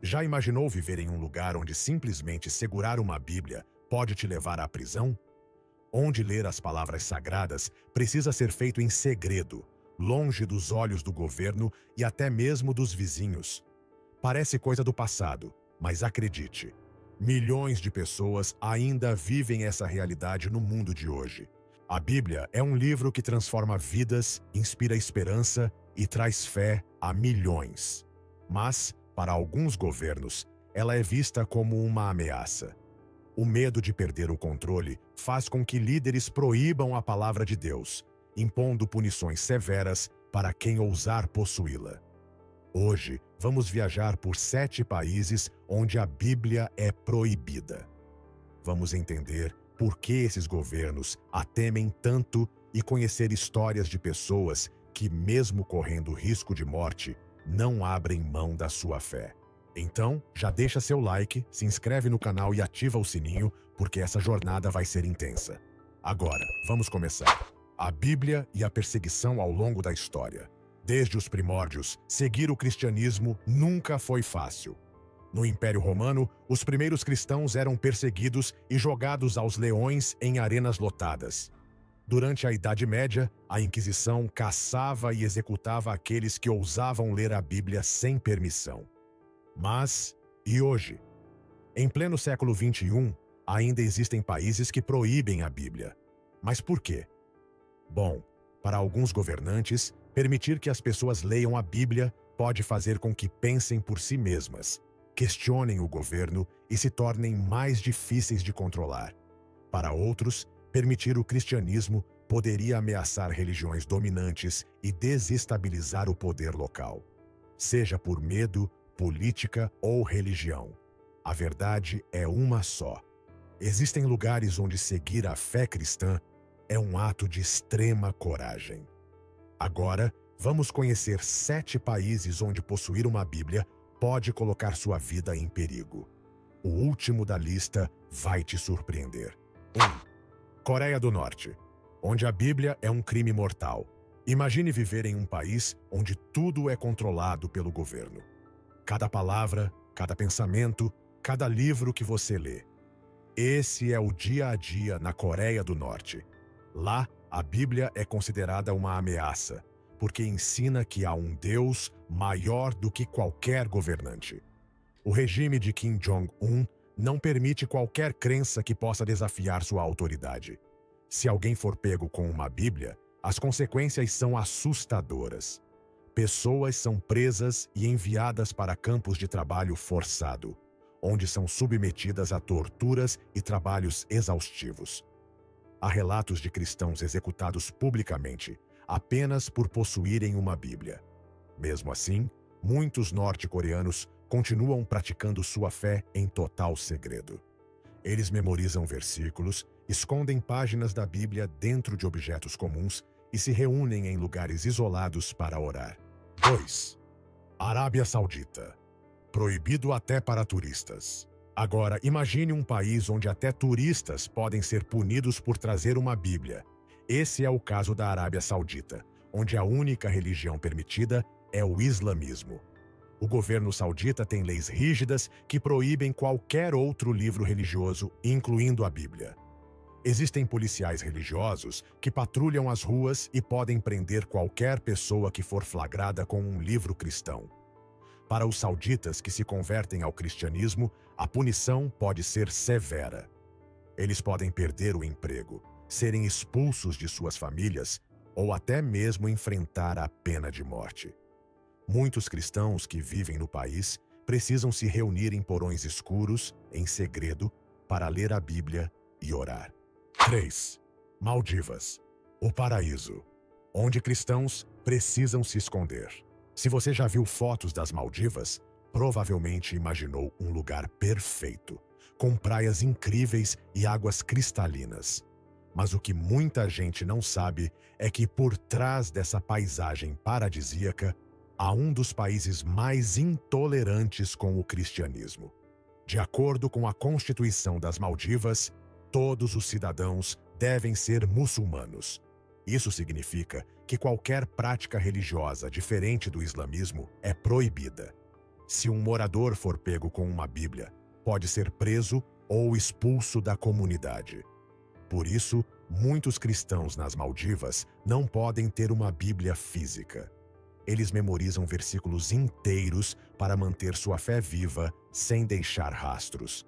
Já imaginou viver em um lugar onde simplesmente segurar uma Bíblia pode te levar à prisão? Onde ler as palavras sagradas precisa ser feito em segredo, longe dos olhos do governo e até mesmo dos vizinhos. Parece coisa do passado, mas acredite, milhões de pessoas ainda vivem essa realidade no mundo de hoje. A Bíblia é um livro que transforma vidas, inspira esperança e traz fé a milhões. Mas, para alguns governos, ela é vista como uma ameaça. O medo de perder o controle faz com que líderes proíbam a palavra de Deus, impondo punições severas para quem ousar possuí-la. Hoje, vamos viajar por 7 países onde a Bíblia é proibida. Vamos entender por que esses governos a temem tanto e conhecer histórias de pessoas que, mesmo correndo risco de morte, não abrem mão da sua fé. Então, já deixa seu like, se inscreve no canal e ativa o sininho, porque essa jornada vai ser intensa. Agora, vamos começar. A Bíblia e a perseguição ao longo da história. Desde os primórdios, seguir o cristianismo nunca foi fácil. No Império Romano, os primeiros cristãos eram perseguidos e jogados aos leões em arenas lotadas. Durante a Idade Média, a Inquisição caçava e executava aqueles que ousavam ler a Bíblia sem permissão. Mas, e hoje? Em pleno século XXI, ainda existem países que proíbem a Bíblia. Mas por quê? Bom, para alguns governantes, permitir que as pessoas leiam a Bíblia pode fazer com que pensem por si mesmas, questionem o governo e se tornem mais difíceis de controlar. Para outros, permitir o cristianismo poderia ameaçar religiões dominantes e desestabilizar o poder local. Seja por medo, política ou religião. A verdade é uma só. Existem lugares onde seguir a fé cristã é um ato de extrema coragem. Agora, vamos conhecer 7 países onde possuir uma Bíblia pode colocar sua vida em perigo. O último da lista vai te surpreender. 1. Coreia do Norte, onde a Bíblia é um crime mortal. Imagine viver em um país onde tudo é controlado pelo governo. Cada palavra, cada pensamento, cada livro que você lê. Esse é o dia a dia na Coreia do Norte. Lá, a Bíblia é considerada uma ameaça, porque ensina que há um Deus maior do que qualquer governante. O regime de Kim Jong-un não permite qualquer crença que possa desafiar sua autoridade. Se alguém for pego com uma Bíblia, as consequências são assustadoras. Pessoas são presas e enviadas para campos de trabalho forçado, onde são submetidas a torturas e trabalhos exaustivos. Há relatos de cristãos executados publicamente, apenas por possuírem uma Bíblia. Mesmo assim, muitos norte-coreanos continuam praticando sua fé em total segredo. Eles memorizam versículos, escondem páginas da Bíblia dentro de objetos comuns e se reúnem em lugares isolados para orar. 2. Arábia Saudita. Proibido até para turistas. Agora, imagine um país onde até turistas podem ser punidos por trazer uma Bíblia. Esse é o caso da Arábia Saudita, onde a única religião permitida é o islamismo. O governo saudita tem leis rígidas que proíbem qualquer outro livro religioso, incluindo a Bíblia. Existem policiais religiosos que patrulham as ruas e podem prender qualquer pessoa que for flagrada com um livro cristão. Para os sauditas que se convertem ao cristianismo, a punição pode ser severa. Eles podem perder o emprego, serem expulsos de suas famílias ou até mesmo enfrentar a pena de morte. Muitos cristãos que vivem no país precisam se reunir em porões escuros, em segredo, para ler a Bíblia e orar. 3. Maldivas, o paraíso, onde cristãos precisam se esconder. Se você já viu fotos das Maldivas, provavelmente imaginou um lugar perfeito, com praias incríveis e águas cristalinas. Mas o que muita gente não sabe é que por trás dessa paisagem paradisíaca há um dos países mais intolerantes com o cristianismo. De acordo com a Constituição das Maldivas, todos os cidadãos devem ser muçulmanos. Isso significa que qualquer prática religiosa diferente do islamismo é proibida. Se um morador for pego com uma Bíblia, pode ser preso ou expulso da comunidade. Por isso, muitos cristãos nas Maldivas não podem ter uma Bíblia física. Eles memorizam versículos inteiros para manter sua fé viva sem deixar rastros.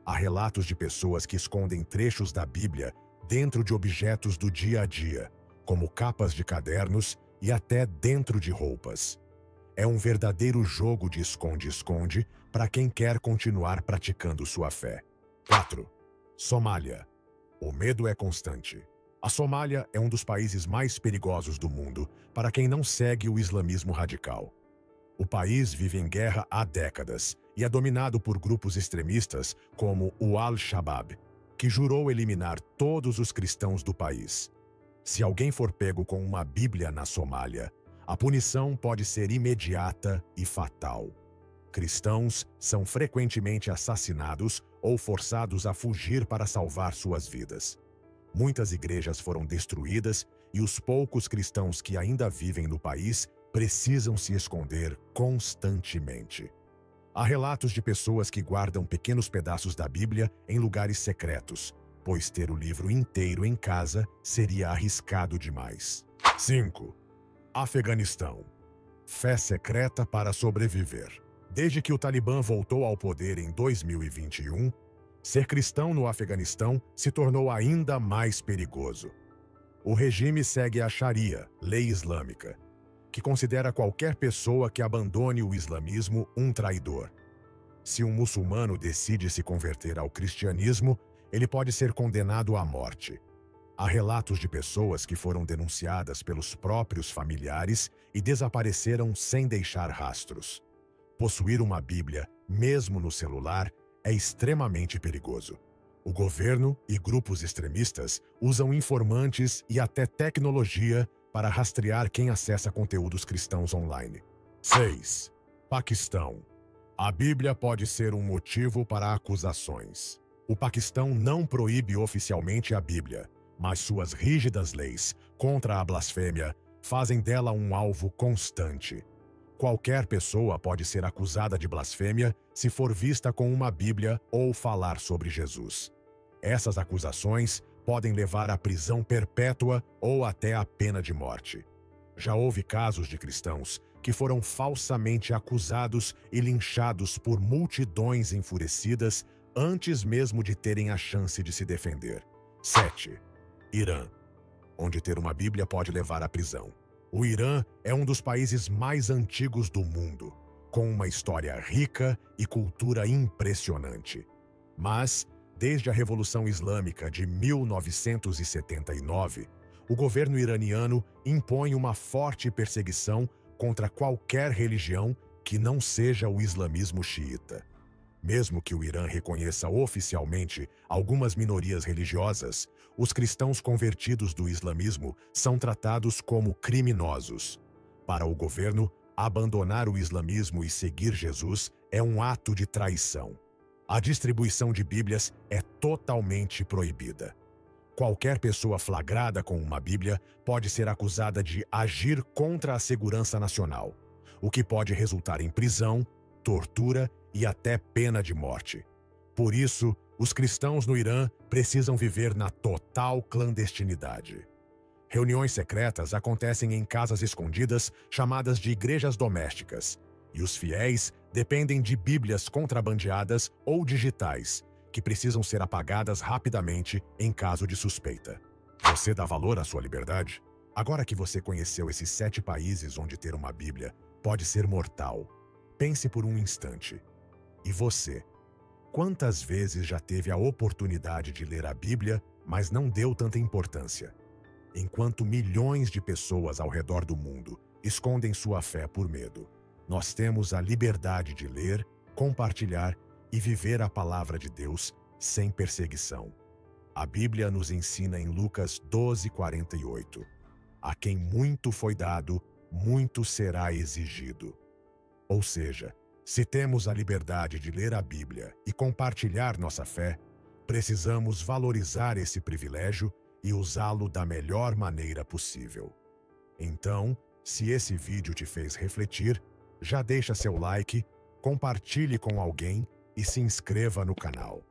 Há relatos de pessoas que escondem trechos da Bíblia dentro de objetos do dia a dia, como capas de cadernos e até dentro de roupas. É um verdadeiro jogo de esconde-esconde para quem quer continuar praticando sua fé. 4. Somália. O medo é constante. A Somália é um dos países mais perigosos do mundo para quem não segue o islamismo radical. O país vive em guerra há décadas e é dominado por grupos extremistas como o Al-Shabaab, que jurou eliminar todos os cristãos do país. Se alguém for pego com uma Bíblia na Somália, a punição pode ser imediata e fatal. Cristãos são frequentemente assassinados ou forçados a fugir para salvar suas vidas. Muitas igrejas foram destruídas e os poucos cristãos que ainda vivem no país precisam se esconder constantemente. Há relatos de pessoas que guardam pequenos pedaços da Bíblia em lugares secretos, pois ter o livro inteiro em casa seria arriscado demais. 5. Afeganistão. Fé secreta para sobreviver. Desde que o Talibã voltou ao poder em 2021, ser cristão no Afeganistão se tornou ainda mais perigoso. O regime segue a Sharia, lei islâmica, que considera qualquer pessoa que abandone o islamismo um traidor. Se um muçulmano decide se converter ao cristianismo, ele pode ser condenado à morte. Há relatos de pessoas que foram denunciadas pelos próprios familiares e desapareceram sem deixar rastros. Possuir uma Bíblia, mesmo no celular, é extremamente perigoso. O governo e grupos extremistas usam informantes e até tecnologia para rastrear quem acessa conteúdos cristãos online. 6. Paquistão. A Bíblia pode ser um motivo para acusações. O Paquistão não proíbe oficialmente a Bíblia, mas suas rígidas leis contra a blasfêmia fazem dela um alvo constante. Qualquer pessoa pode ser acusada de blasfêmia se for vista com uma Bíblia ou falar sobre Jesus. Essas acusações podem levar à prisão perpétua ou até à pena de morte. Já houve casos de cristãos que foram falsamente acusados e linchados por multidões enfurecidas antes mesmo de terem a chance de se defender. 7. Irã, onde ter uma Bíblia pode levar à prisão. O Irã é um dos países mais antigos do mundo, com uma história rica e cultura impressionante. Mas, desde a Revolução Islâmica de 1979, o governo iraniano impõe uma forte perseguição contra qualquer religião que não seja o islamismo xiita. Mesmo que o Irã reconheça oficialmente algumas minorias religiosas, os cristãos convertidos do islamismo são tratados como criminosos. Para o governo, abandonar o islamismo e seguir Jesus é um ato de traição. A distribuição de Bíblias é totalmente proibida. Qualquer pessoa flagrada com uma Bíblia pode ser acusada de agir contra a segurança nacional, o que pode resultar em prisão, tortura e até pena de morte. Por isso, os cristãos no Irã precisam viver na total clandestinidade. Reuniões secretas acontecem em casas escondidas chamadas de igrejas domésticas, e os fiéis dependem de Bíblias contrabandeadas ou digitais, que precisam ser apagadas rapidamente em caso de suspeita. Você dá valor à sua liberdade? Agora que você conheceu esses 7 países onde ter uma Bíblia pode ser mortal, pense por um instante. E você? Quantas vezes já teve a oportunidade de ler a Bíblia, mas não deu tanta importância? Enquanto milhões de pessoas ao redor do mundo escondem sua fé por medo, nós temos a liberdade de ler, compartilhar e viver a palavra de Deus sem perseguição. A Bíblia nos ensina em Lucas 12:48. A quem muito foi dado, muito será exigido. Ou seja, se temos a liberdade de ler a Bíblia e compartilhar nossa fé, precisamos valorizar esse privilégio e usá-lo da melhor maneira possível. Então, se esse vídeo te fez refletir, já deixa seu like, compartilhe com alguém e se inscreva no canal.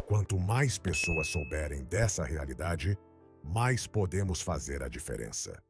Quanto mais pessoas souberem dessa realidade, mais podemos fazer a diferença.